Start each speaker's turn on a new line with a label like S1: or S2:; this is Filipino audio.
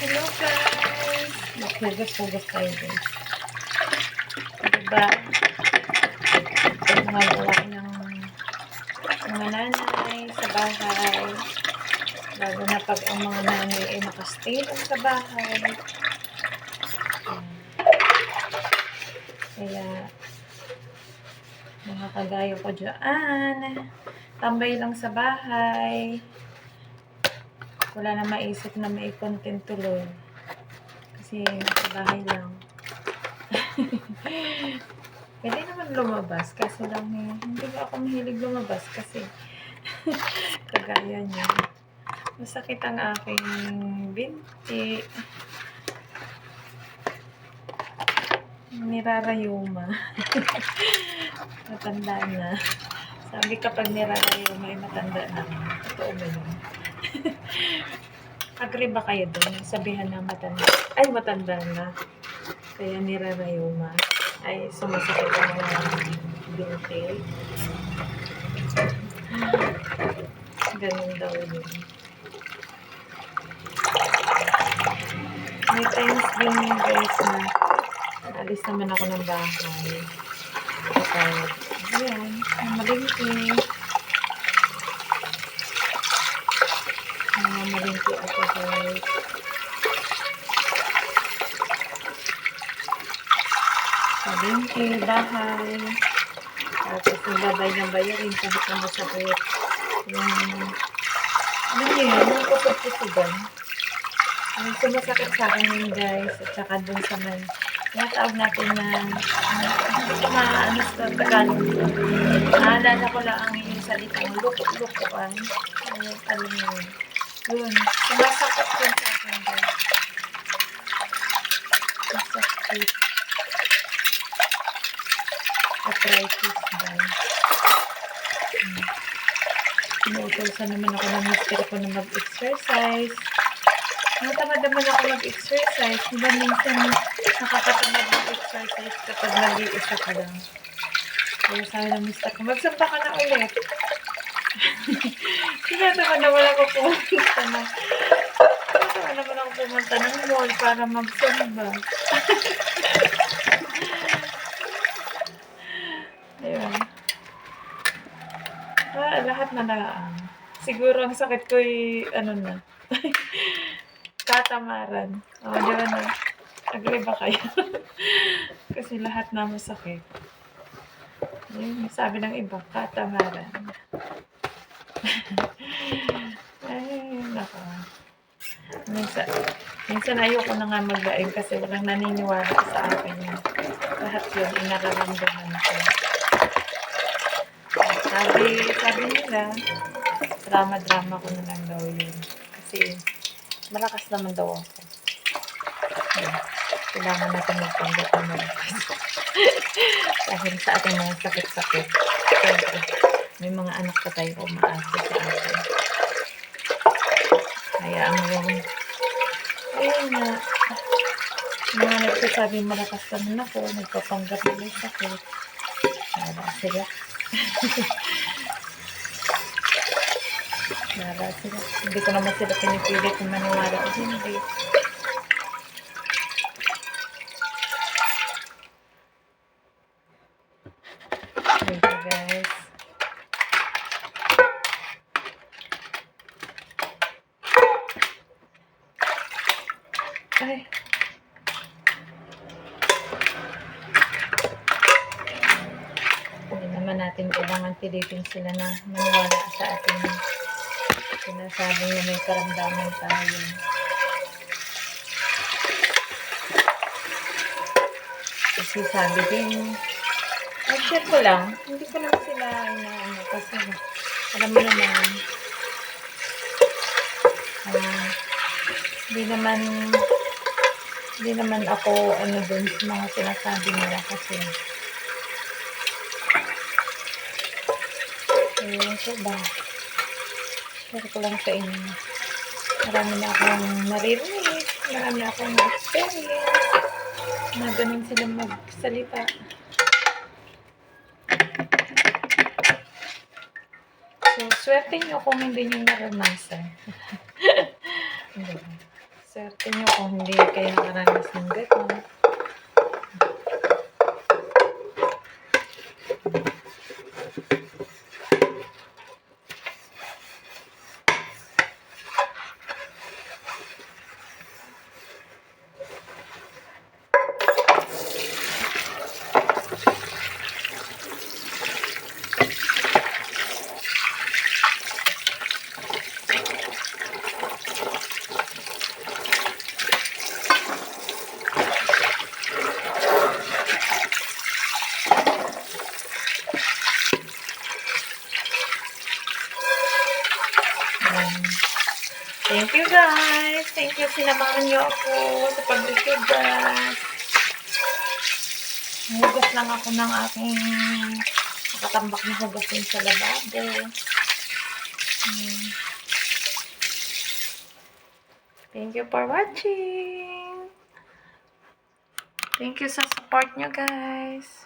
S1: Hello guys! Maghugas-hugas tayo guys. Diba? Mga gawain ng mga nanay sa bahay. Lalo na pag ang mga nanay ay nakastay lang sa bahay. Kaya mga kagaya ko dyan, tambay lang sa bahay. Wala na maisip na may content tuloy. Kasi nasa bahay lang. Pwede naman lumabas. Kasi lang hindi ba ako mahilig lumabas kasi kagaya niya. Masakit ang aking binti. Nirarayuma. Matanda na. Sabi kapag nirarayuma ay matanda na. Totoo ba yun? Agree ba kayo doon? Sabihan na matanda. Ay, matanda na. Kaya nirarayuma. Ay, sumasakit ang mga binti. Ganun daw yun. May times din guys na alis naman ako ng bahay. Kapag, ayan, malingki. Malingki ako guys. Malingki, bahay. Tapos nagbabay ng bayarin kahit na masakit. Ano yun? Yung kusog-kusugan. Ang sumasakit sa akin yun guys. At saka dun sa man. Tinatawag natin na ano sa Tagalog. Naalala ko lang ang yung salitang lukok-lukokan. Ayun, alam mo yun. Yun. Sumasakit yun sa akin guys. Sumasakit. Arthritis ba? Inuutosan naman ako ng mister ko na mag-exercise. Natamad naman ako mag-exercise. Diba minsan nakakatamad mag-exercise kapag nag-iisa ka lang. Kaya sabi ng mister ko, magsamba ka na ulit. Tinatawa naman ako pumunta ng mall para magsamba. Ayun. Lahat na lang. Siguro ang sakit ko ano na. Katamaran. Di ba na? Agree ba kayo? Kasi lahat na masakit. Ayun, sabi ng iba, katamaran. Ay, nako. Minsan ayoko na nga magdaing kasi walang naniniwala sa akin. Lahat yun, inararamdaman ko. Sabi nila, drama-drama ko na lang daw yun. Kasi, malakas naman daw ako. Kailangan natin magpanggap na malakas. Dahil sa ating mga sakit-sakit. Siyempre, may mga anak pa tayo umaasa sa atin. Hayaan mo yung, ayun nga, mga nagsasabi malakas naman ako, nagpapanggap na may sakit. Nara sila. Nara sila. Hindi ko naman sila pinipilit kung maniwala o hindi. Thank you guys. Ay. Hindi naman natin kailangan pilitin sila na maniwala sa ating sinasabi na may karamdaman tayo. Kasi sabi din, share ko lang, hindi ko lang sila inaano kasi alam mo naman, hindi naman ako ano dun sa mga sinasabi nila kasi ayun ko ba, share ko lang sa inyo. Marami na akong naririnig, marami na akong experience na ganun sila magsalita. So, swerte nyo kung hindi nyo naranasan. Swerte nyo kung hindi kayo nakaranas ng gano'n. Thank you guys. Thank you. Sinamahan niyo ako sa pagbibigas. Hugas lang ako ng aking nakatambak na hugasin sa lababo. Thank you for watching. Thank you sa support nyo guys.